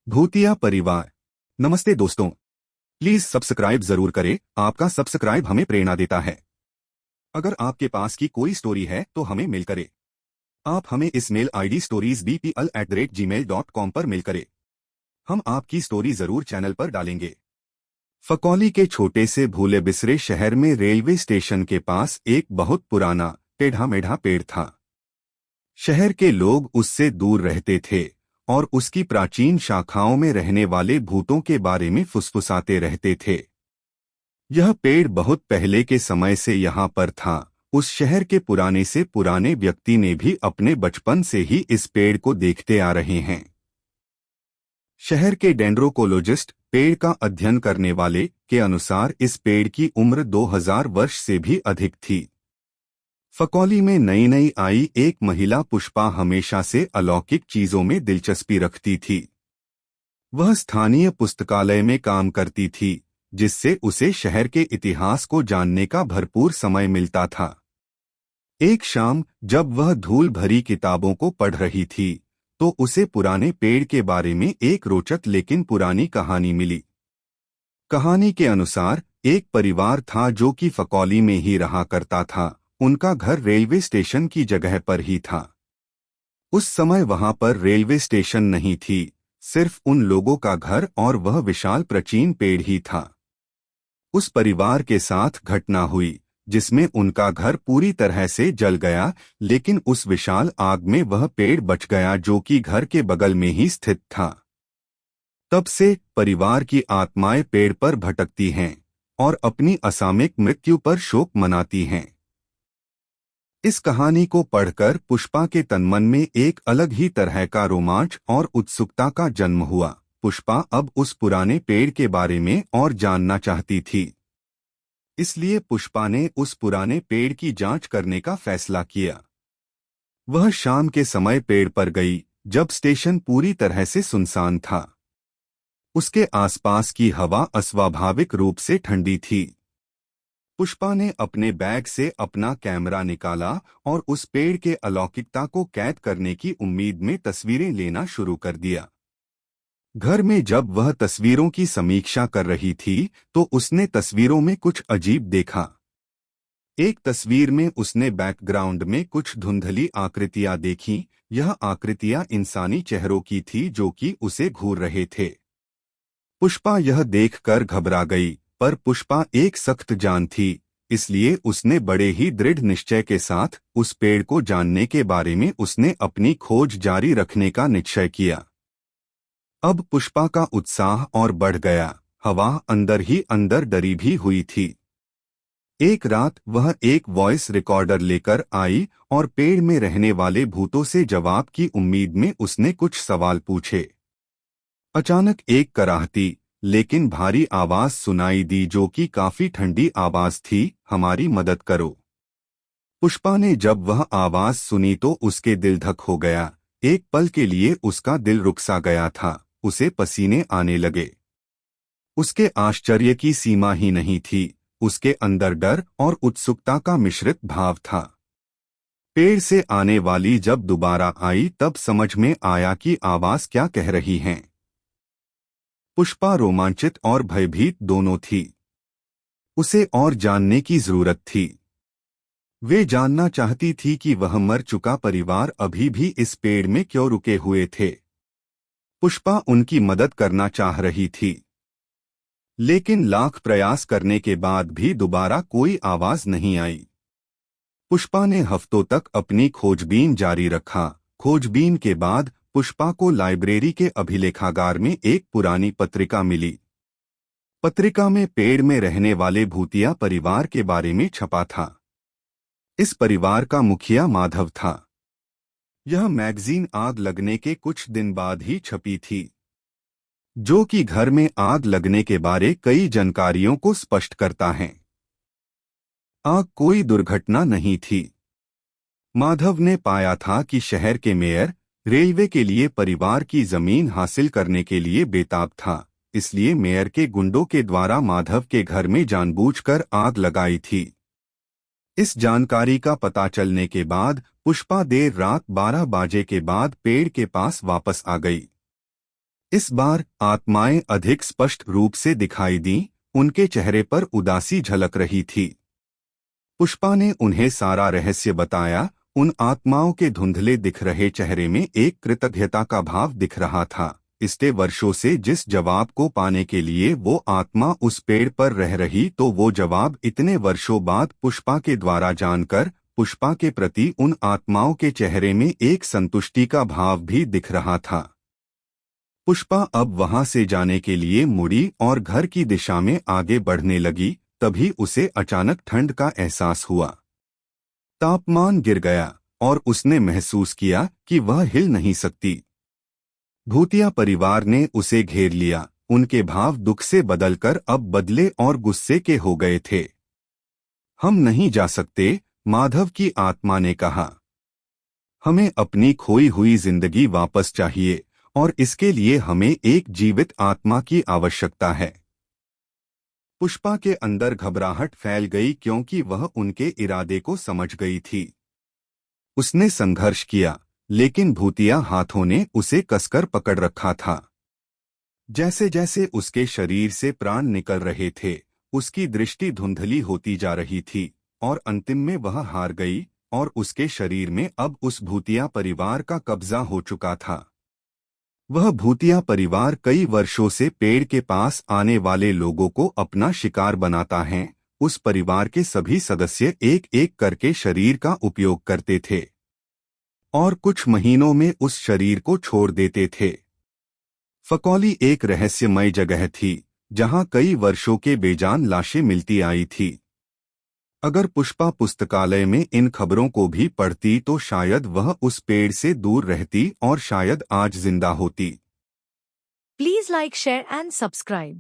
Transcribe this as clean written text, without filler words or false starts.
भूतिया परिवार। नमस्ते दोस्तों, प्लीज सब्सक्राइब जरूर करें। आपका सब्सक्राइब हमें प्रेरणा देता है। अगर आपके पास की कोई स्टोरी है तो हमें मेल करें। आप हमें इस मेल आईडी storiesbpl@gmail.com पर मेल करें। हम आपकी स्टोरी जरूर चैनल पर डालेंगे। फकौली के छोटे से भूले बिसरे शहर में रेलवे स्टेशन के पास एक बहुत पुराना टेढ़ा मेढ़ा पेड़ था। शहर के लोग उससे दूर रहते थे और उसकी प्राचीन शाखाओं में रहने वाले भूतों के बारे में फुसफुसाते रहते थे। यह पेड़ बहुत पहले के समय से यहाँ पर था। उस शहर के पुराने से पुराने व्यक्ति ने भी अपने बचपन से ही इस पेड़ को देखते आ रहे हैं। शहर के डेंड्रोकोलॉजिस्ट, पेड़ का अध्ययन करने वाले, के अनुसार इस पेड़ की उम्र 2000 वर्ष से भी अधिक थी। फकौली में नई नई आई एक महिला पुष्पा हमेशा से अलौकिक चीजों में दिलचस्पी रखती थी। वह स्थानीय पुस्तकालय में काम करती थी, जिससे उसे शहर के इतिहास को जानने का भरपूर समय मिलता था। एक शाम जब वह धूल भरी किताबों को पढ़ रही थी, तो उसे पुराने पेड़ के बारे में एक रोचक लेकिन पुरानी कहानी मिली। कहानी के अनुसार एक परिवार था जो कि फकौली में ही रहा करता था। उनका घर रेलवे स्टेशन की जगह पर ही था। उस समय वहां पर रेलवे स्टेशन नहीं थी, सिर्फ उन लोगों का घर और वह विशाल प्राचीन पेड़ ही था। उस परिवार के साथ घटना हुई जिसमें उनका घर पूरी तरह से जल गया, लेकिन उस विशाल आग में वह पेड़ बच गया जो कि घर के बगल में ही स्थित था। तब से परिवार की आत्माएं पेड़ पर भटकती हैं और अपनी असामयिक मृत्यु पर शोक मनाती हैं। इस कहानी को पढ़कर पुष्पा के तनमन में एक अलग ही तरह का रोमांच और उत्सुकता का जन्म हुआ। पुष्पा अब उस पुराने पेड़ के बारे में और जानना चाहती थी। इसलिए पुष्पा ने उस पुराने पेड़ की जांच करने का फैसला किया। वह शाम के समय पेड़ पर गई, जब स्टेशन पूरी तरह से सुनसान था। उसके आसपास की हवा अस्वाभाविक रूप से ठंडी थी। पुष्पा ने अपने बैग से अपना कैमरा निकाला और उस पेड़ के अलौकिकता को कैद करने की उम्मीद में तस्वीरें लेना शुरू कर दिया। घर में जब वह तस्वीरों की समीक्षा कर रही थी, तो उसने तस्वीरों में कुछ अजीब देखा। एक तस्वीर में उसने बैकग्राउंड में कुछ धुंधली आकृतियां देखीं। यह आकृतियां इंसानी चेहरों की थी जो कि उसे घूर रहे थे। पुष्पा यह देखकर घबरा गई, पर पुष्पा एक सख्त जान थी, इसलिए उसने बड़े ही दृढ़ निश्चय के साथ उस पेड़ को जानने के बारे में उसने अपनी खोज जारी रखने का निश्चय किया। अब पुष्पा का उत्साह और बढ़ गया। हवा अंदर ही अंदर डरी भी हुई थी। एक रात वह एक वॉइस रिकॉर्डर लेकर आई और पेड़ में रहने वाले भूतों से जवाब की उम्मीद में उसने कुछ सवाल पूछे। अचानक एक कराहती लेकिन भारी आवाज सुनाई दी जो कि काफी ठंडी आवाज थी, हमारी मदद करो। पुष्पा ने जब वह आवाज सुनी तो उसके दिल धक हो गया। एक पल के लिए उसका दिल रुक सा गया था। उसे पसीने आने लगे। उसके आश्चर्य की सीमा ही नहीं थी। उसके अंदर डर और उत्सुकता का मिश्रित भाव था। पेड़ से आने वाली जब दोबारा आई तब समझ में आया कि आवाज क्या कह रही है। पुष्पा रोमांचित और भयभीत दोनों थी। उसे और जानने की जरूरत थी। वे जानना चाहती थी कि वह मर चुका परिवार अभी भी इस पेड़ में क्यों रुके हुए थे। पुष्पा उनकी मदद करना चाह रही थी, लेकिन लाख प्रयास करने के बाद भी दोबारा कोई आवाज नहीं आई। पुष्पा ने हफ्तों तक अपनी खोजबीन जारी रखा। खोजबीन के बाद पुष्पा को लाइब्रेरी के अभिलेखागार में एक पुरानी पत्रिका मिली। पत्रिका में पेड़ में रहने वाले भूतिया परिवार के बारे में छपा था। इस परिवार का मुखिया माधव था। यह मैगजीन आग लगने के कुछ दिन बाद ही छपी थी, जो कि घर में आग लगने के बारे कई जानकारियों को स्पष्ट करता है। आग कोई दुर्घटना नहीं थी। माधव ने पाया था कि शहर के मेयर रेलवे के लिए परिवार की जमीन हासिल करने के लिए बेताब था, इसलिए मेयर के गुंडों के द्वारा माधव के घर में जानबूझकर आग लगाई थी। इस जानकारी का पता चलने के बाद पुष्पा देर रात 12 बजे के बाद पेड़ के पास वापस आ गई। इस बार आत्माएं अधिक स्पष्ट रूप से दिखाई दीं, उनके चेहरे पर उदासी झलक रही थी। पुष्पा ने उन्हें सारा रहस्य बताया। उन आत्माओं के धुंधले दिख रहे चेहरे में एक कृतज्ञता का भाव दिख रहा था। इतने वर्षों से जिस जवाब को पाने के लिए वो आत्मा उस पेड़ पर रह रही, तो वो जवाब इतने वर्षों बाद पुष्पा के द्वारा जानकर पुष्पा के प्रति उन आत्माओं के चेहरे में एक संतुष्टि का भाव भी दिख रहा था। पुष्पा अब वहां से जाने के लिए मुड़ी और घर की दिशा में आगे बढ़ने लगी। तभी उसे अचानक ठंड का एहसास हुआ। तापमान गिर गया और उसने महसूस किया कि वह हिल नहीं सकती। भूतिया परिवार ने उसे घेर लिया। उनके भाव दुख से बदलकर अब बदले और गुस्से के हो गए थे। हम नहीं जा सकते, माधव की आत्मा ने कहा। हमें अपनी खोई हुई जिंदगी वापस चाहिए और इसके लिए हमें एक जीवित आत्मा की आवश्यकता है। पुष्पा के अंदर घबराहट फैल गई क्योंकि वह उनके इरादे को समझ गई थी। उसने संघर्ष किया, लेकिन भूतिया हाथों ने उसे कसकर पकड़ रखा था। जैसे जैसे उसके शरीर से प्राण निकल रहे थे, उसकी दृष्टि धुंधली होती जा रही थी और अंतिम में वह हार गई और उसके शरीर में अब उस भूतिया परिवार का कब्जा हो चुका था। वह भूतिया परिवार कई वर्षों से पेड़ के पास आने वाले लोगों को अपना शिकार बनाता है। उस परिवार के सभी सदस्य एक एक करके शरीर का उपयोग करते थे और कुछ महीनों में उस शरीर को छोड़ देते थे। फकौली एक रहस्यमय जगह थी जहां कई वर्षों के बेजान लाशें मिलती आई थी। अगर पुष्पा पुस्तकालय में इन खबरों को भी पढ़ती तो शायद वह उस पेड़ से दूर रहती और शायद आज जिंदा होती। Please like, share and subscribe.